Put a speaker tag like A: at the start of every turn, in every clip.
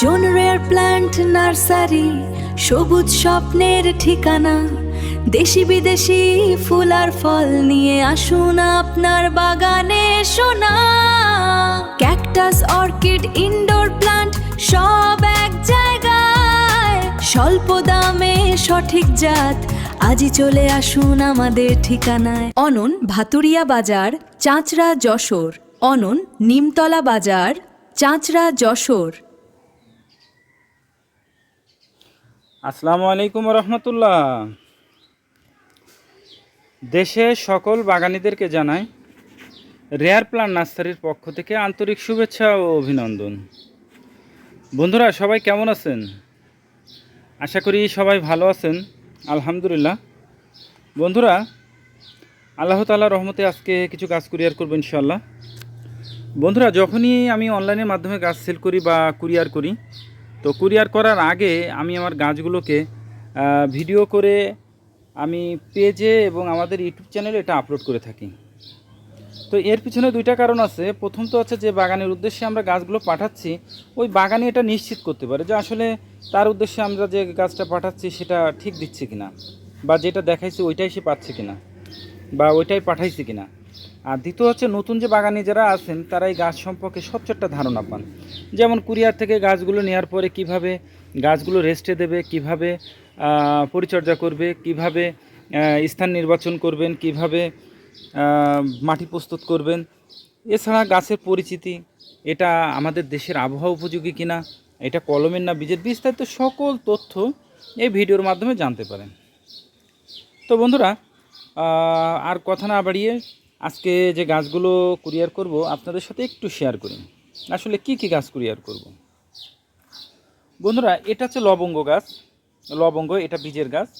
A: জন rare plant nursery, সবুজ স্বপ্নের ঠিকানা। দেশি বিদেশি ফুল আর ফল নিয়ে আসুন আপনার বাগানে সোনা। ক্যাকটাস, অর্কিড, ইনডোর প্ল্যান্ট সব এক জায়গায়। স্বল্প দামে সঠিক জাত, আজই চলে আসুন আমাদের ঠিকানায়। অনন, ভাতুরিয়া বাজার, চাঁচড়া, যশোর। অনন, নিমতলা বাজার, চাঁচড়া, যশোর।
B: আসসালামু আলাইকুম রহমতুল্লাহ। দেশের সকল বাগানীদেরকে জানাই রেয়ার প্ল্যান্ট নার্সারির পক্ষ থেকে আন্তরিক শুভেচ্ছা ও অভিনন্দন। বন্ধুরা, সবাই কেমন আছেন? আশা করি সবাই ভালো আছেন, আলহামদুলিল্লাহ। বন্ধুরা, আল্লাহ তাআলার রহমতে আজকে কিছু গাছ কুরিয়ার করবো ইনশাআল্লাহ। বন্ধুরা, যখনই আমি অনলাইনের মাধ্যমে গাছ সেল করি বা কুরিয়ার করি, তো কুরিয়ার করার আগে আমি আমার গাছগুলোকে ভিডিও করে আমি পেজে এবং আমাদের ইউটিউব চ্যানেলে এটা আপলোড করে থাকি। তো এর পিছনে দুইটা কারণ আছে। প্রথম তো হচ্ছে যে বাগানের উদ্দেশ্যে আমরা গাছগুলো পাঠাচ্ছি, ওই বাগানে এটা নিশ্চিত করতে পারে যে আসলে তার উদ্দেশ্যে আমরা যে গাছটা পাঠাচ্ছি সেটা ঠিক দিচ্ছে কিনা, বা যেটা দেখাইছে ওইটাই সে পাচ্ছে কিনা, বা ওইটাই পাঠাইছে কিনা। আর দ্বিতীয় হচ্ছে নতুন যে বাগানি যারা আছেন তারা এই গাছ সম্পর্কে স্বচ্ছ একটা ধারণা পান। যেমন কুরিয়ার থেকে গাছগুলো নেওয়ার পরে কিভাবে গাছগুলো রেস্টে দেবে, কিভাবে পরিচর্যা করবে, কিভাবে স্থান নির্বাচন করবেন, কিভাবে মাটি প্রস্তুত করবেন, এছাড়া গাছের পরিচিতি, এটা আমাদের দেশের আবহাওয়া উপযোগী কিনা, এটা কলমের না বীজের, বিস্তারিত সকল তথ্য এই ভিডিওর মাধ্যমে জানতে পারেন। তো বন্ধুরা, আর কথা না বাড়িয়ে আজকে যে গাছগুলো কুরিয়ার করব আপনাদের সাথে একটু শেয়ার করি। আসলে কি কি গাছ কুরিয়ার করব। বন্ধুরা, এটা হচ্ছে লবঙ্গ গাছ। লবঙ্গ, এটা বীজের গাছ।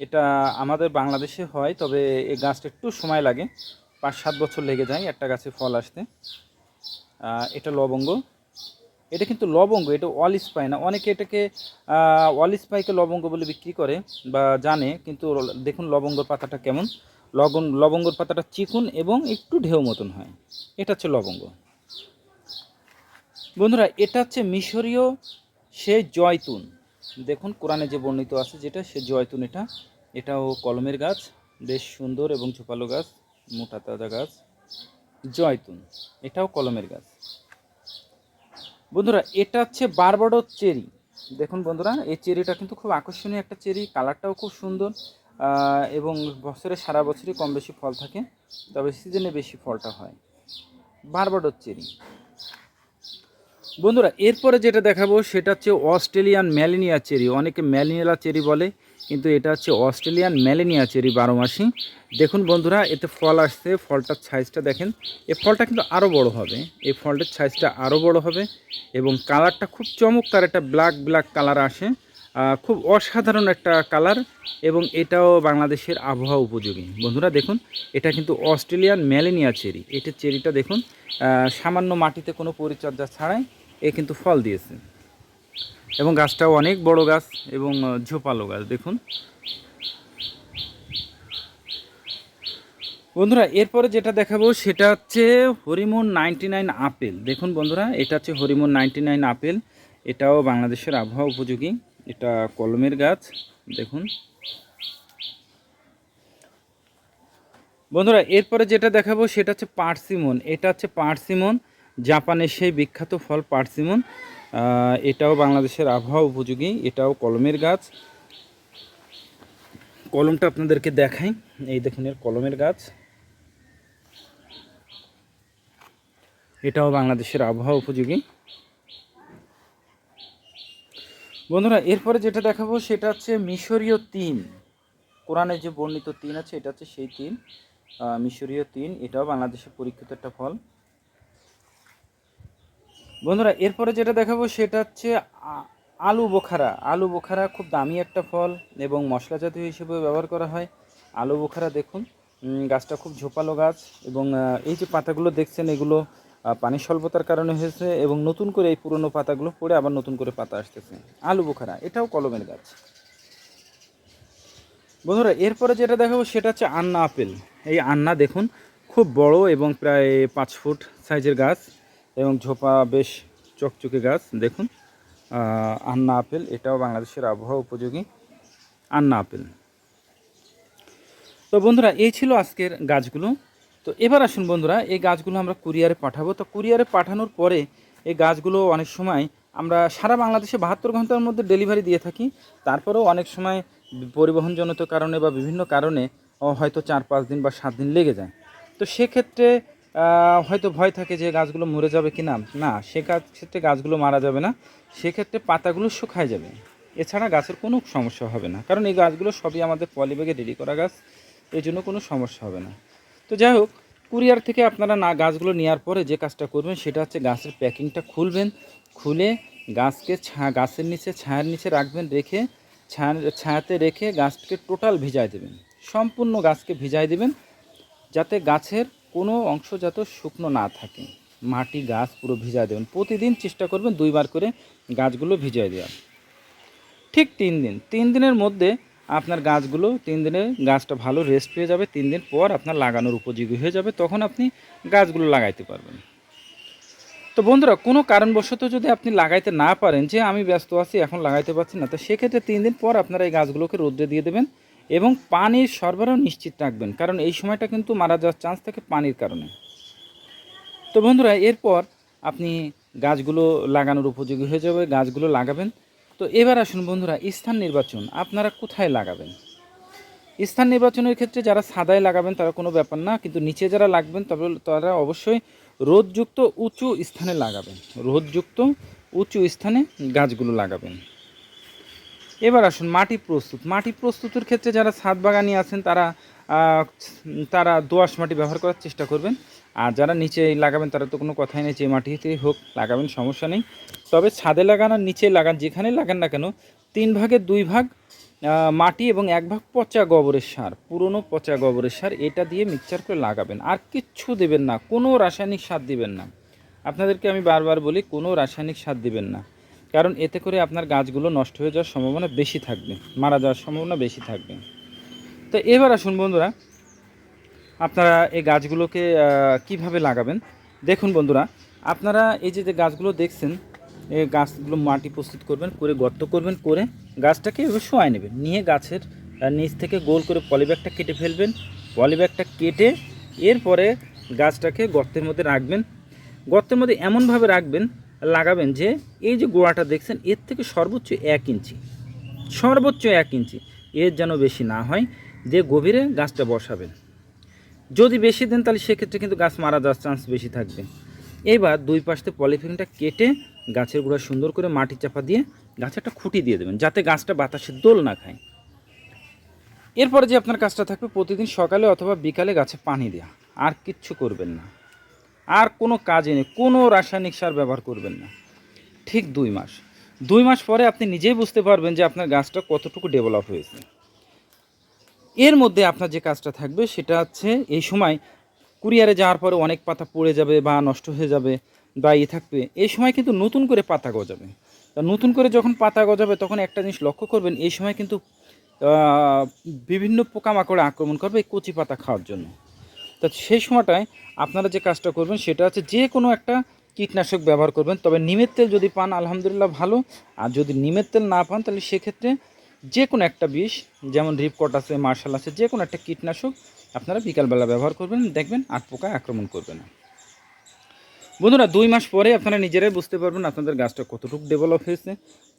B: এটা আমাদের বাংলাদেশে হয়, তবে এই গাছটা একটু সময় লাগে, 5-7 বছর লেগে যায় একটা গাছে ফল আসতে। এটা লবঙ্গ। এটা কিন্তু লবঙ্গ, এটা অল স্পাই না। অনেকে এটাকে অল স্পাইকে লবঙ্গ বলে বিক্রি করে বা জানে, কিন্তু দেখুন লবঙ্গর পাতাটা কেমন। লবঙ্গর পাতাটা চিকুন এবং একটু ঢেউ মতন হয়। এটা হচ্ছে লবঙ্গ। বন্ধুরা, এটা হচ্ছে মিশরীয় সে জয়তুন। দেখুন কোরআনে যে বর্ণিত আছে যেটা, সে জয়তুন। এটাও কলমের গাছ, বেশ সুন্দর এবং ঝোপালো গাছ, মোটা তাজা গাছ। জয়তুন, এটাও কলমের গাছ। বন্ধুরা, এটা হচ্ছে বারবাডোস চেরি। দেখুন বন্ধুরা, এই চেরিটা কিন্তু খুব আকর্ষণীয় একটা চেরি, কালারটাও খুব সুন্দর, এবং বছরে সারা বছরই কম বেশি ফল থাকে, তবে সিজনে বেশি ফলটা হয়। Barbados cherry. বন্ধুরা, এরপরে যেটা দেখাবো সেটা হচ্ছে অস্ট্রেলিয়ান ম্যালিনিয়া চেরি। অনেকে ম্যালিনিয়া চেরি বলে, কিন্তু এটা হচ্ছে অস্ট্রেলিয়ান ম্যালিনিয়া চেরি, 12 মাসি। দেখুন বন্ধুরা, এতে ফল আসছে, ফলটার সাইজটা দেখেন। এই ফলটা কিন্তু আরও বড় হবে, এই ফলটার সাইজটা আরও বড় হবে, এবং কালারটা খুব চমৎকার, একটা ব্ল্যাক কালার আসে, খুব অসাধারণ একটা কালার, এবং এটাও বাংলাদেশের আবহাওয়া উপযোগী। বন্ধুরা দেখুন, এটা কিন্তু অস্ট্রেলিয়ান ম্যালিনিয়া চেরি। এটা চেরিটা দেখুন, সামান্য মাটিতে কোনো পরিচর্যা ছাড়াই এ কিন্তু ফল দিয়েছে, এবং গাছটাও অনেক বড় গাছ এবং ঝোপালো গাছ। দেখুন বন্ধুরা, এরপরে যেটা দেখাবো সেটা হচ্ছে হরিমন 99 আপেল। দেখুন বন্ধুরা, এটা হচ্ছে হরিমন 99 আপেল। এটাও বাংলাদেশের আবহাওয়া উপযোগী, এটা কলমের গাছ। দেখুন বন্ধুরা, এরপরে যেটা দেখাবো সেটা হচ্ছে পার্সিমন। এটা হচ্ছে পার্সিমন, জাপানের সেই বিখ্যাত ফল পার্সিমন। এটাও বাংলাদেশের আবহাওয়া উপযোগী, এটাও কলমের গাছ। কলমটা আপনাদেরকে দেখাই, এই দেখুন এর কলমের গাছ। এটাও বাংলাদেশের আবহাওয়া উপযোগী। বন্ধুরা, এরপরে যেটা দেখাবো সেটা হচ্ছে মিশরীয় তিন। কোরআনে যে বর্ণিত তিন আছে, এটা হচ্ছে সেই তিন, মিশরীয় তিন। এটাও বাংলাদেশের পরীক্ষিত একটা ফল। বন্ধুরা, এরপরে যেটা দেখাবো সেটা হচ্ছে আলু বোখারা। আলু বোখারা খুব দামি একটা ফল এবং মশলা জাতীয় হিসেবে ব্যবহার করা হয়। আলু বোখারা দেখুন, গাছটা খুব ঝোপালো গাছ, এবং এই যে পাতাগুলো দেখছেন এগুলো পানির স্বল্পতার কারণে হয়েছে, এবং নতুন করে এই পুরনো পাতাগুলো পড়ে আবার নতুন করে পাতা আসতেছে। আলু বোখারা, এটাও কলমের গাছ। বন্ধুরা, এরপরে যেটা দেখাবো সেটা হচ্ছে আন্না আপেল। এই আন্না দেখুন, খুব বড় এবং প্রায় 5 ফুট সাইজের গাছ, এবং ঝোপা বেশ চকচকে গাছ। দেখুন আন্না আপেল, এটাও বাংলাদেশের আবহাওয়া উপযোগী আন্না আপেল। তো বন্ধুরা এই ছিল আজকের গাছগুলো। তো এবার আসুন বন্ধুরা, এই গাছগুলো আমরা কুরিয়ারে পাঠাবো। তো কুরিয়ারে পাঠানোর পরে এই গাছগুলো অনেক সময় আমরা সারা বাংলাদেশে 72 ঘন্টার মধ্যে ডেলিভারি দিয়ে থাকি। তারপরেও অনেক সময় পরিবহনজনিত কারণে বা বিভিন্ন কারণে হয়তো 4-5 দিন বা 7 দিন লেগে যায়। তো সেক্ষেত্রে হয়তো ভয় থাকে যে গাছগুলো মরে যাবে কি না, না সে ক্ষেত্রে গাছগুলো মারা যাবে না, সেক্ষেত্রে পাতাগুলো শুকায় যাবে। এছাড়া গাছের কোনো সমস্যা হবে না, কারণ এই গাছগুলো সবই আমাদের পলিব্যাগে রেডি করা গাছ, এই জন্য কোনো সমস্যা হবে না। তো যাই হোক, কুরিয়ার থেকে আপনারা না গাছগুলো নেওয়ার পরে যে কাজটা করবেন সেটা হচ্ছে গাছের প্যাকিংটা খুলবেন, খুলে গাছকে গাছের নিচে ছায়ার নিচে রাখবেন, রেখে ছায়াতে রেখে গাছকে টোটাল ভিজায় দেবেন, সম্পূর্ণ গাছকে ভিজায় দেবেন, যাতে গাছের কোনো অংশ যাতে শুকনো না থাকে। মাটি গাছ পুরো ভিজায় দেবেন। প্রতিদিন চেষ্টা করবেন 2 বার করে গাছগুলো ভিজায় দেওয়ার। ঠিক 3 দিনের মধ্যে আপনার গাছগুলো 3 দিনে গাছটা ভালো রেস্ট পেয়ে যাবে। 3 দিন পর আপনার লাগানোর উপযোগী হয়ে যাবে, তখন আপনি গাছগুলো লাগাইতে পারবেন। তো বন্ধুরা, কোনো কারণবশত যদি আপনি লাগাইতে না পারেন, যে আমি ব্যস্ত আছি এখন লাগাইতে পারছি না, তো সেক্ষেত্রে 3 দিন পর আপনারা এই গাছগুলোকে রোদ্রে দিয়ে দেবেন এবং পানির সরবরাহ নিশ্চিত রাখবেন, কারণ এই সময়টা কিন্তু মারা যাওয়ার চান্স থাকে পানির কারণে। তো বন্ধুরা, এরপর আপনি গাছগুলো লাগানোর উপযোগী হয়ে যাবে, গাছগুলো লাগাবেন। তো এবার আসুন বন্ধুরা, স্থান নির্বাচন আপনারা কোথায় লাগাবেন। স্থান নির্বাচনের ক্ষেত্রে যারা ছাদায় লাগাবেন তারা কোনো ব্যাপার না, কিন্তু নিচে যারা লাগবেন তবে তারা অবশ্যই রোদযুক্ত উঁচু স্থানে লাগাবেন, রোদযুক্ত উঁচু স্থানে গাছগুলো লাগাবেন। এবার আসুন মাটি প্রস্তুত। মাটি প্রস্তুতের ক্ষেত্রে যারা ছাদ বাগানি আছেন তারা দোআঁশ মাটি ব্যবহার করার চেষ্টা করবেন। আর যারা নিচে লাগাবেন তারা তো কোনো কথাই নেই, যে মাটিতেই হোক লাগাবেন, সমস্যা নেই। তবে ছাদে লাগান আর নিচে লাগান, যেখানে লাগান না কেন 3 ভাগের 2 ভাগ মাটি এবং 1 ভাগ পচা গোবরের সার, পুরনো পচা গোবরের সার, এটা দিয়ে মিক্সচার করে লাগাবেন। আর কিচ্ছু দেবেন না, কোনো রাসায়নিক সার দিবেন না। আপনাদেরকে আমি বারবার বলি, কোনো রাসায়নিক সার দিবেন না, কারণ এতে করে আপনার গাছগুলো নষ্ট হয়ে যাওয়ার সম্ভাবনা বেশি থাকবে, মারা যাওয়ার সম্ভাবনা বেশি থাকবে। তো এবার আসুন বন্ধুরা, আপনারা এই গাছগুলোকে কিভাবে লাগাবেন। দেখুন বন্ধুরা, আপনারা এই যে গাছগুলো দেখছেন, এই গাছগুলো মাটি প্রস্তুত করবেন, করে গর্ত করবেন, করে গাছটাকে এভাবে শোয়াই নেবেন, নিয়ে গাছের নিচ থেকে গোল করে পলিব্যাগটা কেটে ফেলবেন। পলিব্যাগটা কেটে এরপরে গাছটাকে গর্তের মধ্যে রাখবেন। গর্তের মধ্যে এমনভাবে রাখবেন, লাগাবেন যে এই যে গোড়াটা দেখছেন এর থেকে সর্বোচ্চ 1 ইঞ্চি, সর্বোচ্চ 1 ইঞ্চি, এর যেন বেশি না হয়, যে গভীরে গাছটা বসাবেন। যদি বেশি দেন তাহলে সেক্ষেত্রে কিন্তু গাছ মারা যাওয়ার চান্স বেশি থাকবে। এবার 2 পাশ থেকে পলিথিনটা কেটে গাছের গোড়া সুন্দর করে মাটি চাপা দিয়ে গাছে একটা খুঁটি দিয়ে দেবেন, যাতে গাছটা বাতাসে দোল না খায়। এরপরে যে আপনার কাজটা থাকবে, প্রতিদিন সকালে অথবা বিকালে গাছে পানি দেওয়া, আর কিচ্ছু করবেন না, আর কোনো কাজে নেই, কোনো রাসায়নিক সার ব্যবহার করবেন না। ঠিক 2 মাস পরে আপনি নিজেই বুঝতে পারবেন যে আপনার গাছটা কতটুকু ডেভেলপ হয়েছে। এর মধ্যে আপনার যে কাজটা থাকবে সেটা হচ্ছে, এই সময় কুরিয়ারে যাওয়ার পরে অনেক পাতা পড়ে যাবে বা নষ্ট হয়ে যাবে বা থাকবে, এই সময় কিন্তু নতুন করে পাতা গজাবে। তা নতুন করে যখন পাতা গজাবে তখন একটা জিনিস লক্ষ্য করবেন, এই সময় কিন্তু বিভিন্ন পোকামাকড়ে আক্রমণ করবে এই কচি পাতা খাওয়ার জন্য। তো সেই সময়টায় আপনারা যে কাজটা করবেন সেটা হচ্ছে, যে কোনো একটা কীটনাশক ব্যবহার করবেন। তবে নিমের তেল যদি পান আলহামদুলিল্লাহ ভালো, আর যদি নিমের তেল না পান তাহলে সেক্ষেত্রে যে কোনো একটা বিষ, যেমন রিপকট আছে, মার্শাল আছে, যে কোনো একটা কীটনাশক আপনারা বিকালবেলা ব্যবহার করবেন, দেখবেন আর পোকায় আক্রমণ করবে না। বন্ধুরা, 2 মাস পরে আপনারা নিজেরাই বুঝতে পারবেন আপনাদের গাছটা কতটুকু ডেভেলপ হয়েছে।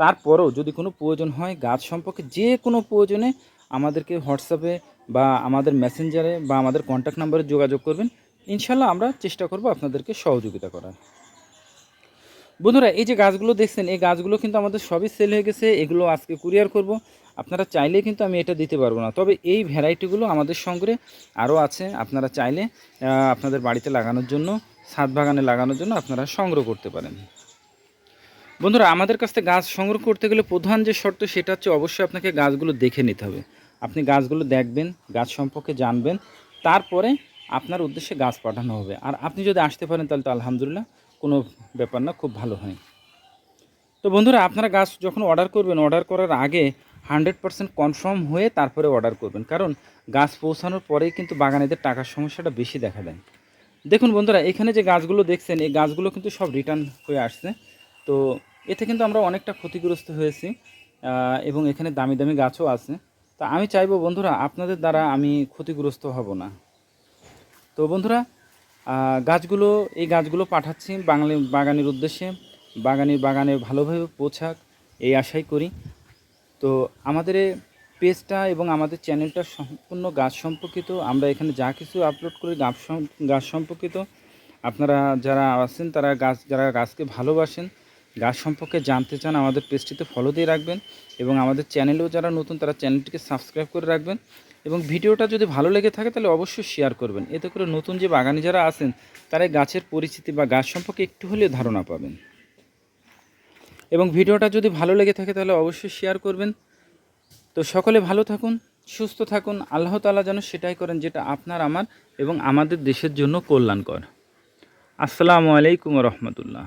B: তারপরেও যদি কোনো প্রয়োজন হয় গাছ সম্পর্কে, যে কোনো প্রয়োজনে আমাদেরকে হোয়াটসঅ্যাপে বা আমাদের মেসেঞ্জারে বা আমাদের কন্ট্যাক্ট নাম্বারে যোগাযোগ করবেন। ইনশাল্লাহ আমরা চেষ্টা করব আপনাদেরকে সহযোগিতা করার। বন্ধুরা, এই যে গাছগুলো দেখছেন, এই গাছগুলো কিন্তু আমাদের সবই সেল হয়ে গেছে, এগুলো আজকে কুরিয়ার করব। আপনারা চাইলে কিন্তু আমি এটা দিতে পারবো না, তবে এই ভ্যারাইটিগুলো আমাদের সংগ্রহে আরও আছে। আপনারা চাইলে আপনাদের বাড়িতে লাগানোর জন্য, ছাদ বাগানে লাগানোর জন্য আপনারা সংগ্রহ করতে পারেন। বন্ধুরা, আমাদের কাছ থেকে গাছ সংগ্রহ করতে গেলে প্রধান যে শর্ত সেটা হচ্ছে, অবশ্যই আপনাকে গাছগুলো দেখে নিতে হবে। আপনি গাছগুলো দেখবেন, গাছ সম্পর্কে জানবেন, তারপরে আপনার উদ্দেশ্যে গাছ পাঠানো হবে। আর আপনি যদি আসতে পারেন তাহলে তো আলহামদুলিল্লাহ, কোনো ব্যাপার না, খুব ভালো হয়। তো বন্ধুরা, আপনারা গাছ যখন অর্ডার করবেন, অর্ডার করার আগে 100% কনফার্ম হয়ে তারপরে অর্ডার করবেন, কারণ গাছ পৌঁছানোর পরেই কিন্তু বাগানীদের টাকার সমস্যাটা বেশি দেখা দেয়। দেখুন বন্ধুরা, এখানে যে গাছগুলো দেখছেন, এই গাছগুলো কিন্তু সব রিটার্ন হয়ে আসছে। তো এতে কিন্তু আমরা অনেকটা ক্ষতিগ্রস্ত হয়েছি এবং এখানে দামি দামি গাছও আছে। তা আমি চাইবো বন্ধুরা আপনাদের দ্বারা আমি ক্ষতিগ্রস্ত হব না। তো বন্ধুরা এই গাছগুলো পাঠাচ্ছি বাগানের উদ্দেশ্যে, বাগানে ভালোভাবে পৌঁছাক এই আশাই করি। তো আমাদের এই পেজটা এবং আমাদের চ্যানেলটা সম্পূর্ণ গাছ সম্পর্কিত। আমরা এখানে যা কিছু আপলোড করি গাছ সম্পর্কিত। আপনারা যারা আছেন যারা গাছকে ভালোবাসেন, গাছ সম্পর্কে জানতে চান, আমাদের পেজটিতে ফলো দিয়ে রাখবেন এবং আমাদের চ্যানেলেও যারা নতুন তারা চ্যানেলটিকে সাবস্ক্রাইব করে রাখবেন এবং ভিডিওটা যদি ভালো লেগে থাকে তাহলে অবশ্যই শেয়ার করবেন। এতে করে নতুন যে বাগানি যারা আছেন তারা গাছের পরিচিতি বা গাছ সম্পর্কে একটু হলেও ধারণা পাবেন। এবং ভিডিওটা যদি ভালো লেগে থাকে তাহলে অবশ্যই শেয়ার করবেন। তো সকলে ভালো থাকুন, সুস্থ থাকুন। আল্লাহ তাআলা যেন সেটাই করেন যেটা আপনার, আমার এবং আমাদের দেশের জন্য কল্যাণকর। আসসালামু আলাইকুম ওয়া রাহমাতুল্লাহ।